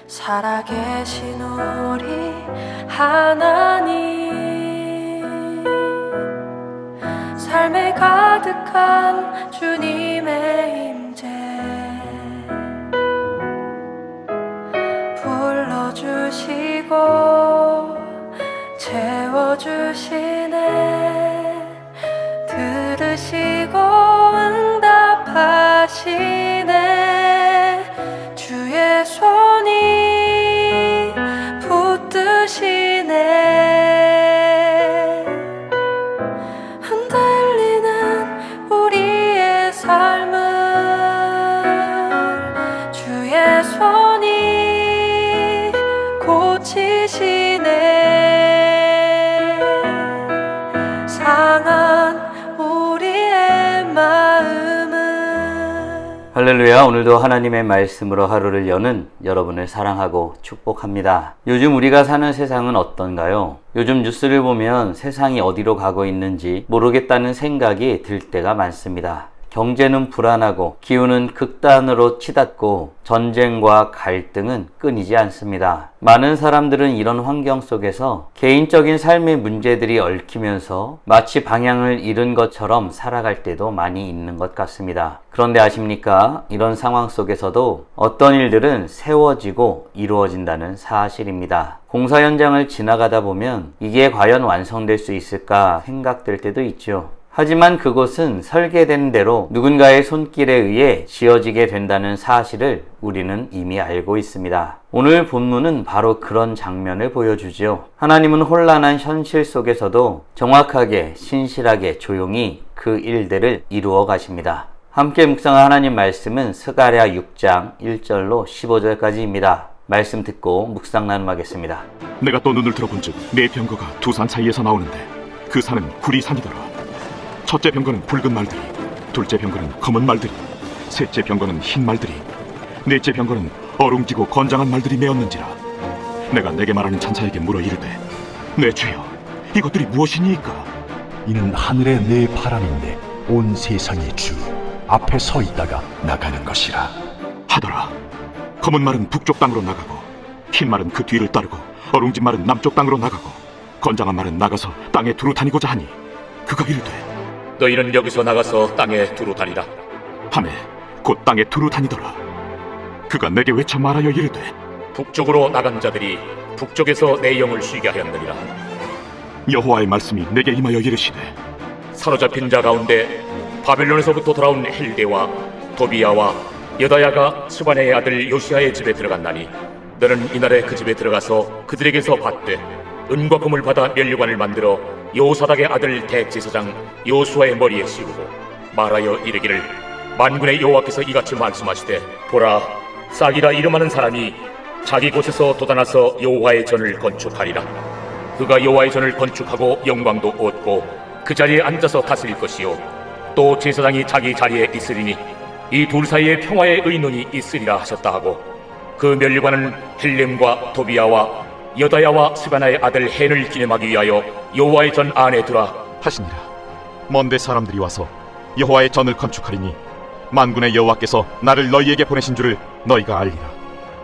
살아계신 우리 하나님, 삶에 가득한 주님의 임재 불러주시고 채워주시네. 들으시고 응답하시네. 주의 손이 붙드시네. 흔들리는 우리의 삶을 주의 손이 고치시네. 상한 우리의 마음을. 할렐루야. 오늘도 하나님의 말씀으로 하루를 여는 여러분을 사랑하고 축복합니다. 요즘 우리가 사는 세상은 어떤가요? 요즘 뉴스를 보면 세상이 어디로 가고 있는지 모르겠다는 생각이 들 때가 많습니다. 경제는 불안하고 기후는 극단으로 치닫고 전쟁과 갈등은 끊이지 않습니다. 많은 사람들은 이런 환경 속에서 개인적인 삶의 문제들이 얽히면서 마치 방향을 잃은 것처럼 살아갈 때도 많이 있는 것 같습니다. 그런데 아십니까? 이런 상황 속에서도 어떤 일들은 세워지고 이루어진다는 사실입니다. 공사 현장을 지나가다 보면 이게 과연 완성될 수 있을까 생각될 때도 있죠. 하지만 그곳은 설계된 대로 누군가의 손길에 의해 지어지게 된다는 사실을 우리는 이미 알고 있습니다. 오늘 본문은 바로 그런 장면을 보여주죠. 하나님은 혼란한 현실 속에서도 정확하게, 신실하게, 조용히 그 일들을 이루어 가십니다. 함께 묵상한 하나님 말씀은 스가랴 6장 1절로 15절까지입니다. 말씀 듣고 묵상 나눔하겠습니다. 내가 또 눈을 들어본즉 네 병거가 두 산 사이에서 나오는데 그 산은 구리산이더라. 첫째 병거는 붉은 말들이, 둘째 병거는 검은 말들이, 셋째 병거는 흰 말들이, 넷째 병거는 어룽지고 건장한 말들이 메었는지라. 내가 내게 말하는 천사에게 물어 이르되, 내 주여, 이것들이 무엇이니이까? 이는 하늘의 네 바람인데 온 세상의 주 앞에 서 있다가 나가는 것이라 하더라. 검은 말은 북쪽 땅으로 나가고, 흰 말은 그 뒤를 따르고, 어룽진 말은 남쪽 땅으로 나가고, 건장한 말은 나가서 땅에 두루 다니고자 하니, 그가 이르되, 너희는 여기서 나가서 땅에 두루 다니라 하매 곧 땅에 두루 다니더라. 그가 내게 외쳐 말하여 이르되, 북쪽으로 나간 자들이 북쪽에서 내 영을 쉬게 하였느니라. 여호와의 말씀이 내게 임하여 이르시되, 사로잡힌 자 가운데 바벨론에서부터 돌아온 헬데와 도비야와 여다야가 스바네의 아들 요시야의 집에 들어갔나니, 너는 이날에 그 집에 들어가서 그들에게서 받되 은과 금을 받아 면류관을 만들어 요사닥의 아들 대제사장 요수아의 머리에 씌우고 말하여 이르기를, 만군의 여호와께서 이같이 말씀하시되, 보라, 싹이라 이름하는 사람이 자기 곳에서 돋아나서 여호와의 전을 건축하리라. 그가 여호와의 전을 건축하고 영광도 얻고 그 자리에 앉아서 다스릴 것이요, 또 제사장이 자기 자리에 있으리니 이 둘 사이에 평화의 의논이 있으리라 하셨다 하고, 그 면류관은 헬렘과 도비야와 여다야와 스바나의 아들 헨을 기념하기 위하여 여호와의 전 안에 두라 하시니라. 먼데 사람들이 와서 여호와의 전을 건축하리니 만군의 여호와께서 나를 너희에게 보내신 줄을 너희가 알리라.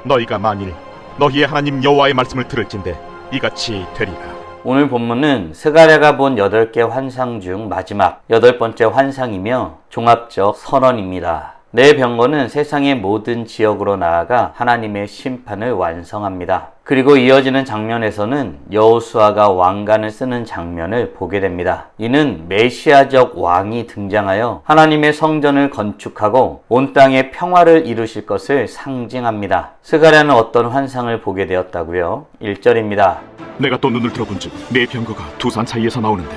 너희가 만일 너희의 하나님 여호와의 말씀을 들을진대 이같이 되리라. 오늘 본문은 스가랴가 본 8개 환상 중 마지막 8번째 환상이며 종합적 선언입니다. 네 병거는 세상의 모든 지역으로 나아가 하나님의 심판을 완성합니다. 그리고 이어지는 장면에서는 여호수아가 왕관을 쓰는 장면을 보게 됩니다. 이는 메시아적 왕이 등장하여 하나님의 성전을 건축하고 온 땅에 평화를 이루실 것을 상징합니다. 스가랴는 어떤 환상을 보게 되었다고요? 1절입니다. 내가 또 눈을 들어본즉 네 병거가 두 산 사이에서 나오는데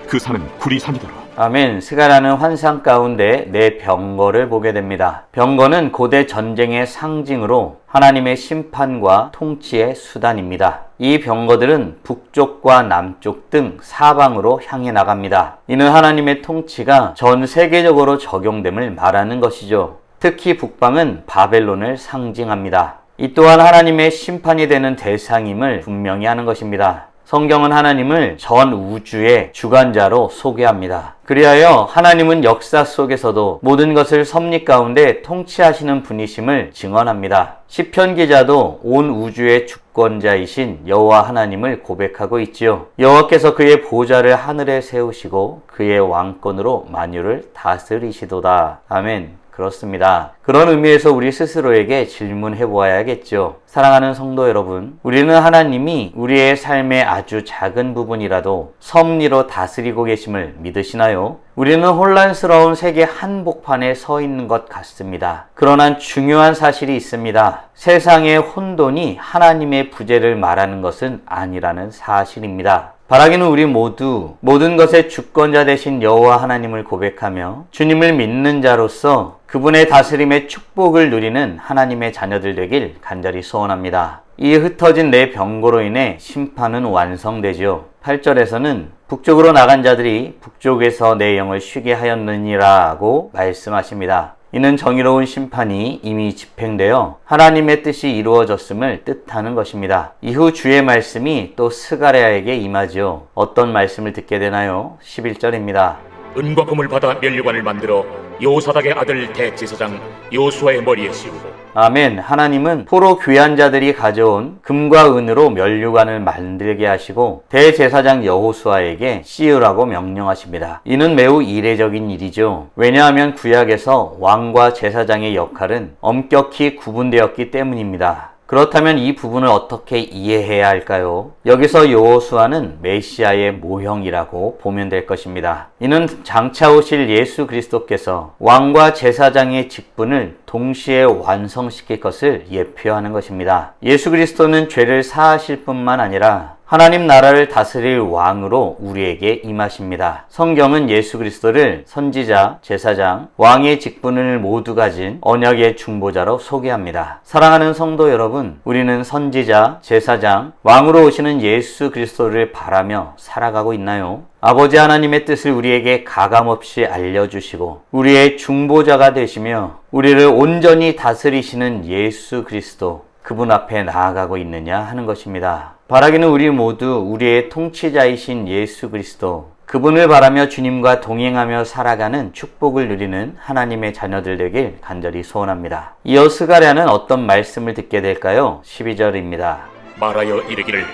그 산은 구리산이더라. 아멘. 스가랴는 환상 가운데 네 병거를 보게 됩니다. 병거는 고대 전쟁의 상징으로 하나님의 심판과 통치의 수단입니다. 이 병거들은 북쪽과 남쪽 등 사방으로 향해 나갑니다. 이는 하나님의 통치가 전 세계적으로 적용됨을 말하는 것이죠. 특히 북방은 바벨론을 상징합니다. 이 또한 하나님의 심판이 되는 대상임을 분명히 하는 것입니다. 성경은 하나님을 전 우주의 주관자로 소개합니다. 그리하여 하나님은 역사 속에서도 모든 것을 섭리 가운데 통치하시는 분이심을 증언합니다. 시편 기자도 온 우주의 주권자이신 여호와 하나님을 고백하고 있지요. 여호와께서 그의 보좌를 하늘에 세우시고 그의 왕권으로 만유를 다스리시도다. 아멘. 그렇습니다. 그런 의미에서 우리 스스로에게 질문해 보아야겠죠. 사랑하는 성도 여러분, 우리는 하나님이 우리의 삶의 아주 작은 부분이라도 섭리로 다스리고 계심을 믿으시나요? 우리는 혼란스러운 세계 한복판에 서 있는 것 같습니다. 그러나 중요한 사실이 있습니다. 세상의 혼돈이 하나님의 부재를 말하는 것은 아니라는 사실입니다. 바라기는 우리 모두 모든 것의 주권자 되신 여호와 하나님을 고백하며 주님을 믿는 자로서 그분의 다스림의 축복을 누리는 하나님의 자녀들 되길 간절히 소원합니다. 이 흩어진 내 병고로 인해 심판은 완성되지요. 8절에서는 북쪽으로 나간 자들이 북쪽에서 내 영을 쉬게 하였느니라고 말씀하십니다. 이는 정의로운 심판이 이미 집행되어 하나님의 뜻이 이루어졌음을 뜻하는 것입니다. 이후 주의 말씀이 또 스가랴에게 임하지요. 어떤 말씀을 듣게 되나요? 11절입니다. 은과 금을 받아 면류관을 만들어 요사닥의 아들 대제사장 요수아의 머리에 씌우고. 아멘. 하나님은 포로 귀한 자들이 가져온 금과 은으로 면류관을 만들게 하시고 대제사장 여호수아에게 씌우라고 명령하십니다. 이는 매우 이례적인 일이죠. 왜냐하면 구약에서 왕과 제사장의 역할은 엄격히 구분되었기 때문입니다. 그렇다면 이 부분을 어떻게 이해해야 할까요? 여기서 여호수아는 메시아의 모형이라고 보면 될 것입니다. 이는 장차 오실 예수 그리스도께서 왕과 제사장의 직분을 동시에 완성시킬 것을 예표하는 것입니다. 예수 그리스도는 죄를 사하실 뿐만 아니라 하나님 나라를 다스릴 왕으로 우리에게 임하십니다. 성경은 예수 그리스도를 선지자, 제사장, 왕의 직분을 모두 가진 언약의 중보자로 소개합니다. 사랑하는 성도 여러분, 우리는 선지자, 제사장, 왕으로 오시는 예수 그리스도를 바라며 살아가고 있나요? 아버지 하나님의 뜻을 우리에게 가감없이 알려주시고 우리의 중보자가 되시며 우리를 온전히 다스리시는 예수 그리스도, 그분 앞에 나아가고 있느냐 하는 것입니다. 바라기는 우리 모두 우리의 통치자이신 예수 그리스도, 그분을 바라며 주님과 동행하며 살아가는 축복을 누리는 하나님의 자녀들 되길 간절히 소원합니다. 이어 스가랴는 어떤 말씀을 듣게 될까요? 12절입니다. 말하여 이르기를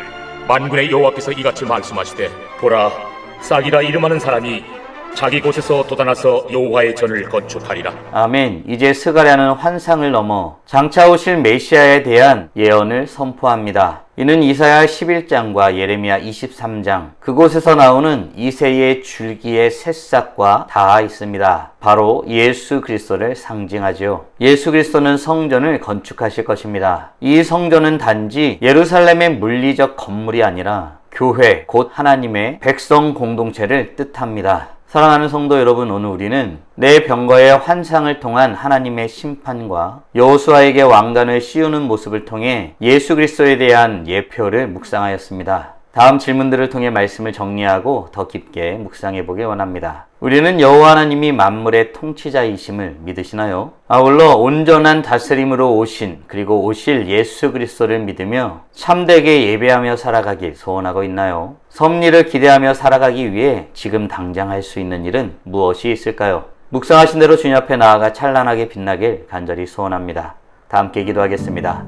만군의 여호와께서 이같이 말씀하시되 보라 싹이라 이름하는 사람이 자기 곳에서 돋아나서 여호와의 전을 건축하리라. 아멘. 이제 스가랴는 환상을 넘어 장차 오실 메시아에 대한 예언을 선포합니다. 이는 이사야 11장과 예레미야 23장, 그곳에서 나오는 이새의 줄기의 새싹과 닿아 있습니다. 바로 예수 그리스도를 상징하죠. 예수 그리스도는 성전을 건축하실 것입니다. 이 성전은 단지 예루살렘의 물리적 건물이 아니라 교회, 곧 하나님의 백성 공동체를 뜻합니다. 사랑하는 성도 여러분, 오늘 우리는 내 병거의 환상을 통한 하나님의 심판과 여호수아에게 왕관을 씌우는 모습을 통해 예수 그리스도에 대한 예표를 묵상하였습니다. 다음 질문들을 통해 말씀을 정리하고 더 깊게 묵상해 보길 원합니다. 우리는 여호와 하나님이 만물의 통치자이심을 믿으시나요? 아울러 온전한 다스림으로 오신 그리고 오실 예수 그리스도를 믿으며 참되게 예배하며 살아가길 소원하고 있나요? 섭리를 기대하며 살아가기 위해 지금 당장 할 수 있는 일은 무엇이 있을까요? 묵상하신 대로 주님 앞에 나아가 찬란하게 빛나길 간절히 소원합니다. 다 함께 기도하겠습니다.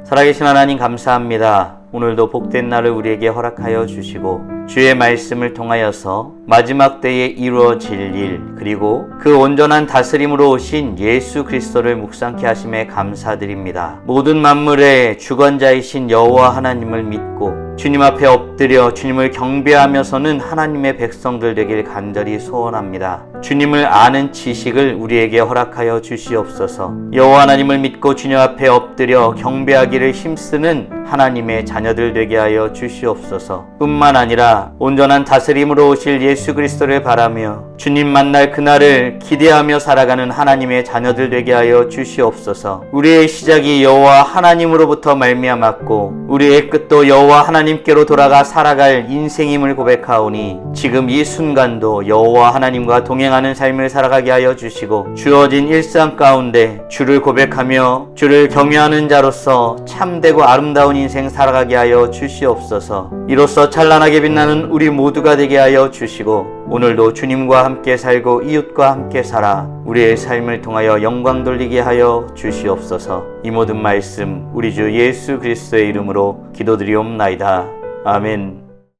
살아계신 하나님 감사합니다. 오늘도 복된 날을 우리에게 허락하여 주시고 주의 말씀을 통하여서 마지막 때에 이루어질 일, 그리고 그 온전한 다스림으로 오신 예수 그리스도를 묵상케 하심에 감사드립니다. 모든 만물의 주권자이신 여호와 하나님을 믿고 주님 앞에 엎드려 주님을 경배하면서는 하나님의 백성들 되길 간절히 소원합니다. 주님을 아는 지식을 우리에게 허락하여 주시옵소서. 여호와 하나님을 믿고 주님 앞에 엎드려 경배하기를 힘쓰는 하나님의 자녀들 되게 하여 주시옵소서. 뿐만 아니라 온전한 다스림으로 오실 예수 그리스도를 바라며 주님 만날 그날을 기대하며 살아가는 하나님의 자녀들 되게 하여 주시옵소서. 우리의 시작이 여호와 하나님으로부터 말미암았고 우리의 끝도 여호와 하나님께로 돌아가 살아갈 인생임을 고백하오니 지금 이 순간도 여호와 하나님과 동행하는 삶을 살아가게 하여 주시고 주어진 일상 가운데 주를 고백하며 주를 경외하는 자로서 참되고 아름다운 인생 살아가게 하여 주시옵소서. 이로써 찬란하게 빛나는 우리 모두가 되게 하여 주시고 오늘도 주님과 함께 살고 이웃과 함께 살아 우리의 삶을 통하여 영광 돌리게 하여 주시옵소서. 이 모든 말씀 우리 주 예수 그리스도의 이름으로 기도드리옵나이다. 아멘.